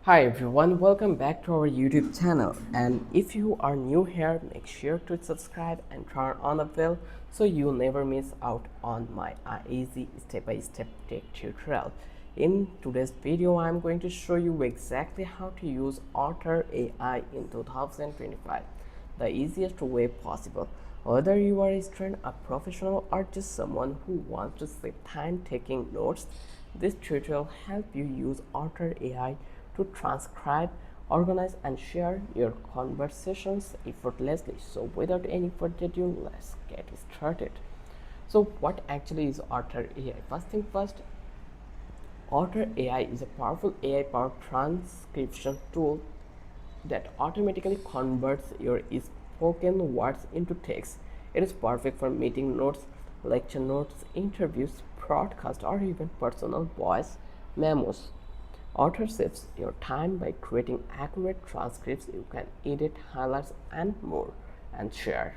Hi everyone, welcome back to our YouTube channel, and if you are new here, make sure to subscribe and turn on the bell so you never miss out on my easy step-by-step tech tutorial. In today's video, I'm going to show you exactly how to use Otter AI in 2025, the easiest way possible. Whether you are a student, a professional, or just someone who wants to save time taking notes, this tutorial help you use Otter AI to transcribe, organize, and share your conversations effortlessly. So without any further ado, let's get started. So what actually is Otter AI? First thing first, Otter AI is a powerful AI-powered transcription tool that automatically converts your spoken words into text. It is perfect for meeting notes, lecture notes, interviews, broadcasts, or even personal voice memos. Otter saves your time by creating accurate transcripts you can edit, highlights, and more, and share.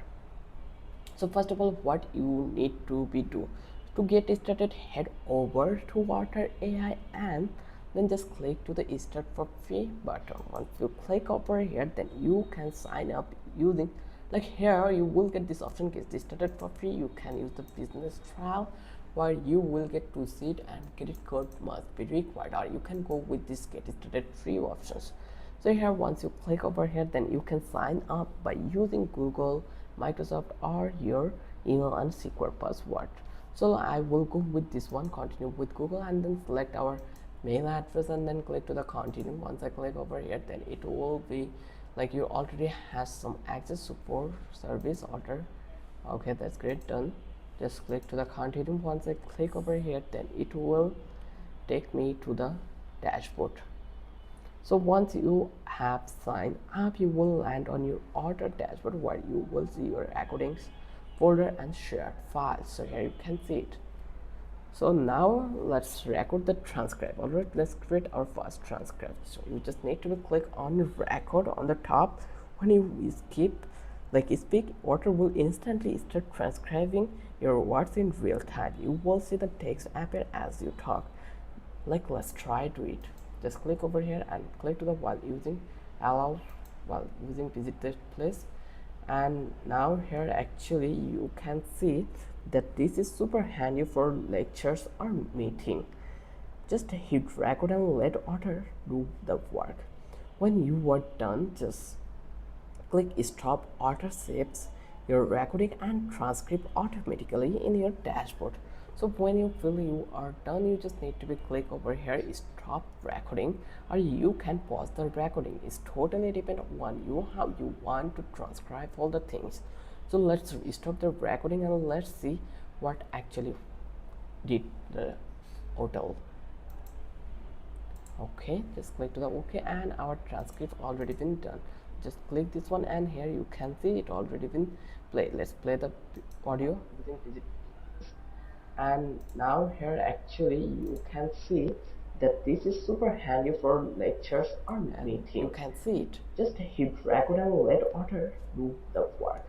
So first of all, what you need to be do to get started, head over to Otter AI and then just click to the start for free button. Once you click over here, then you can sign up using, like here you will get this option, get started for free. You can use the business trial where you will get to see it, and credit card must be required, or you can go with this get started free options. So here once you click over here, then you can sign up by using Google, Microsoft, or your email and secret password. So I will go with this one, continue with Google, and then select our mail address and then click to the continue. Once I click over here, then it will be like you already has some access support service order. Okay, that's great, done. Just click to the continue. Once I click over here, then it will take me to the dashboard. So once you have signed up, you will land on your Otter dashboard where you will see your recordings folder and shared files. So here you can see it. So now let's record the transcript. Alright, let's create our first transcript. So you just need to click on record on the top. When you speak, Otter will instantly start transcribing your words in real time. You will see the text appear as you talk. Like, let's try to it. Just click over here and click to the while using visit this place. And now here actually you can see that this is super handy for lectures or meeting. Just hit record and let Otter do the work. When you are done, just click stop. Otter saves your recording and transcript automatically in your dashboard. So when you feel you are done, you just need to be click over here stop recording, or you can pause the recording. It's totally depend on you how you want to transcribe all the things. So let's stop the recording and let's see what actually did the hotel. Okay, just click to the OK, and our transcript already been done. Just click this one and here you can see it already been played. Let's play the audio. And now here actually you can see that this is super handy for lectures or meetings. You can see it. Just hit record and let Otter do the work.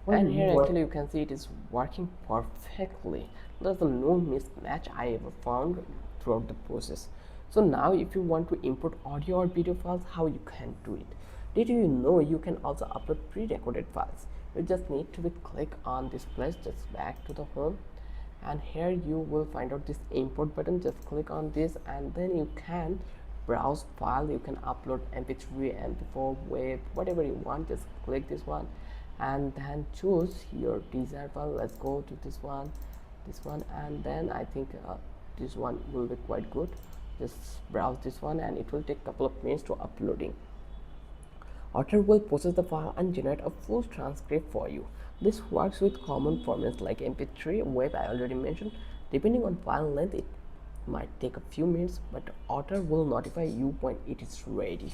And here actually you can see it is working perfectly. There's no mismatch I ever found throughout the process. So now if you want to import audio or video files, how you can do it? Did you know you can also upload pre-recorded files? You just need to click on this place, just back to the home, and here you will find out this import button. Just click on this and then you can browse file. You can upload mp3, mp4, wave, whatever you want. Just click this one and then choose your desired file. Let's go to this one, and then I think this one will be quite good. Just browse this one and it will take a couple of minutes to uploading. Otter will process the file and generate a full transcript for you. This works with common formats like mp3, wave I already mentioned. Depending on file length, it might take a few minutes, but Otter will notify you when it is ready.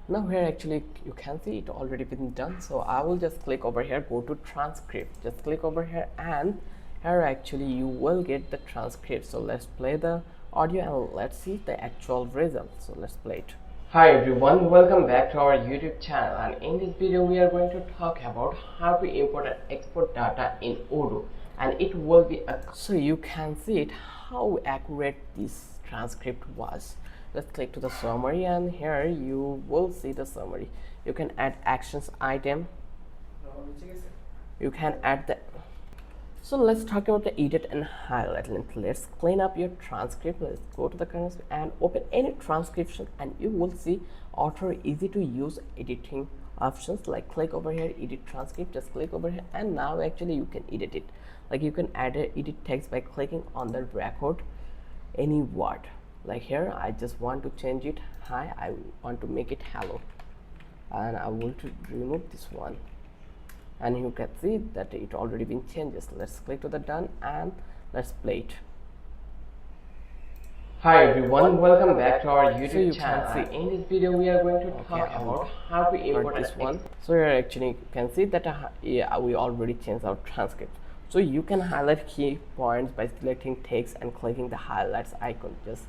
Now here actually you can see it already been done. So I will just click over here, go to transcript. Just click over here and here actually you will get the transcript. So let's play the audio and let's see the actual result. So let's play it. Hi everyone, welcome back to our YouTube channel, and in this video we are going to talk about how to import and export data in Odoo, and it will be so you can see it how accurate this transcript was. let's click to the summary, and here you will see the summary. You can add actions item, you can add the. So let's talk about the edit and highlight. Let's clean up your transcript. Let's go to the current and open any transcription, and you will see Otter easy to use editing options. Like click over here, edit transcript, just click over here, and now actually you can edit it. Like you can add a edit text by clicking on the record any word. Like here I just want to change it hi, I want to make it hello, and I want to remove this one, and you can see that it already been changes. Let's click to the done and let's play it. Hi everyone, welcome back to our YouTube channel. Can see In this video we are going to talk about how to import this one. So here actually you can see that yeah, we already changed our transcript. So you can highlight key points by selecting text and clicking the highlights icon. Just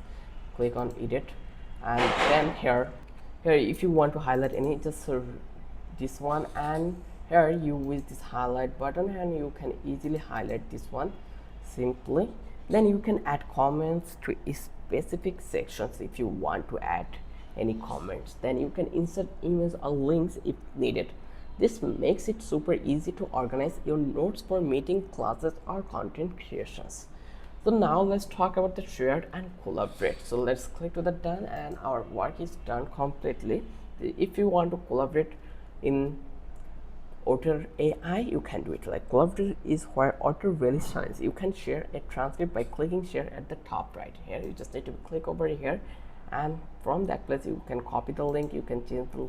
click on edit, and then here if you want to highlight any, just this one, and here you use this highlight button and you can easily highlight this one simply. Then you can add comments to specific sections. If you want to add any comments, then you can insert emails or links if needed. This makes it super easy to organize your notes for meeting, classes, or content creations. So now let's talk about the share and collaborate. So let's click to the done, and our work is done completely. If you want to collaborate in Otter AI, you can do it. Like collaborate is where Otter really shines. You can share a transcript by clicking share at the top right here. You just need to click over here, and from that place you can copy the link. You can change the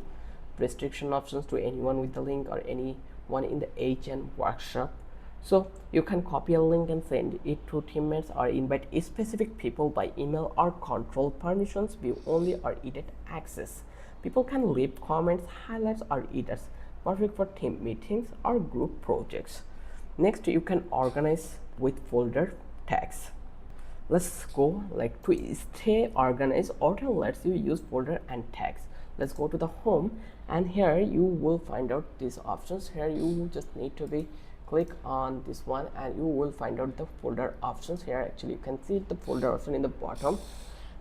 restriction options to anyone with the link or anyone in the HN workshop. So you can copy a link and send it to teammates or invite specific people by email or control permissions, view only or edit access. People can leave comments, highlights, or edits. Perfect for team meetings or group projects. Next, you can organize with folder tags. Let's go. Like to stay organized, Otter lets you use folder and tags. Let's go to the home, and here you will find out these options. Here you just need to be click on this one, and you will find out the folder options. Here actually you can see the folder option in the bottom.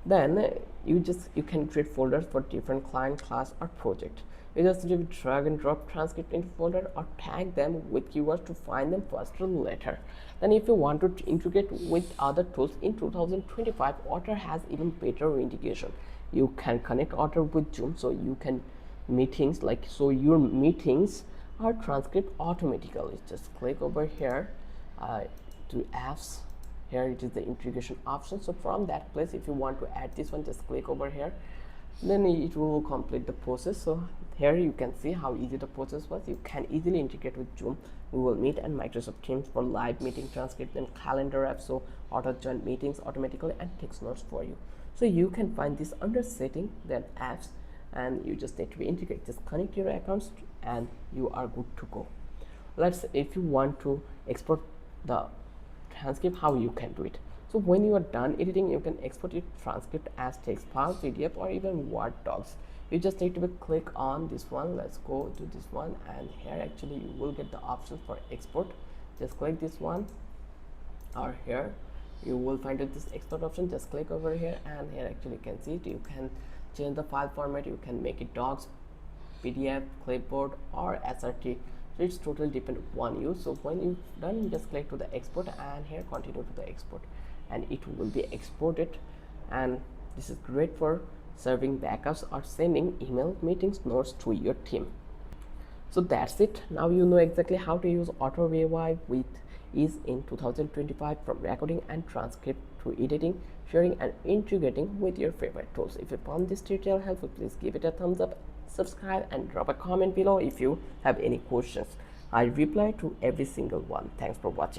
Then you can create folders for different client, class, or project. You just need to drag and drop transcript into folder or tag them with keywords to find them faster later. Then if you want to integrate with other tools in 2025, Otter has even better integration. You can connect Otter with Zoom, so you can meetings so your meetings are transcribed automatically. Just click over here to apps. Here it is the integration option. So from that place, if you want to add this one, just click over here, then it will complete the process. So here you can see how easy the process was. You can easily integrate with Zoom, Google Meet, and Microsoft Teams for live meeting transcript, and calendar app, so Otter join meetings automatically and takes notes for you. So you can find this under setting, then apps, and you just need to be integrated. Just connect your accounts and you are good to go. If you want to export the transcript, how you can do it. So when you are done editing, you can export your transcript as text file, PDF, or even Word docs. You just need to click on this one. Let's go to this one, and here actually you will get the options for export. Just click this one, or here you will find this export option. Just click over here, and here actually you can see it. You can change the file format. You can make it docs, PDF, clipboard, or SRT. So it's totally depend on you. So when you're done, you just click to the export, and here continue to the export, and it will be exported. And this is great for serving backups or sending email, meetings, notes to your team. So that's it. Now you know exactly how to use Otter AI with ease in 2025, from recording and transcript to editing, sharing, and integrating with your favorite tools. If you found this tutorial helpful, please give it a thumbs up, subscribe, and drop a comment below if you have any questions. I reply to every single one. Thanks for watching.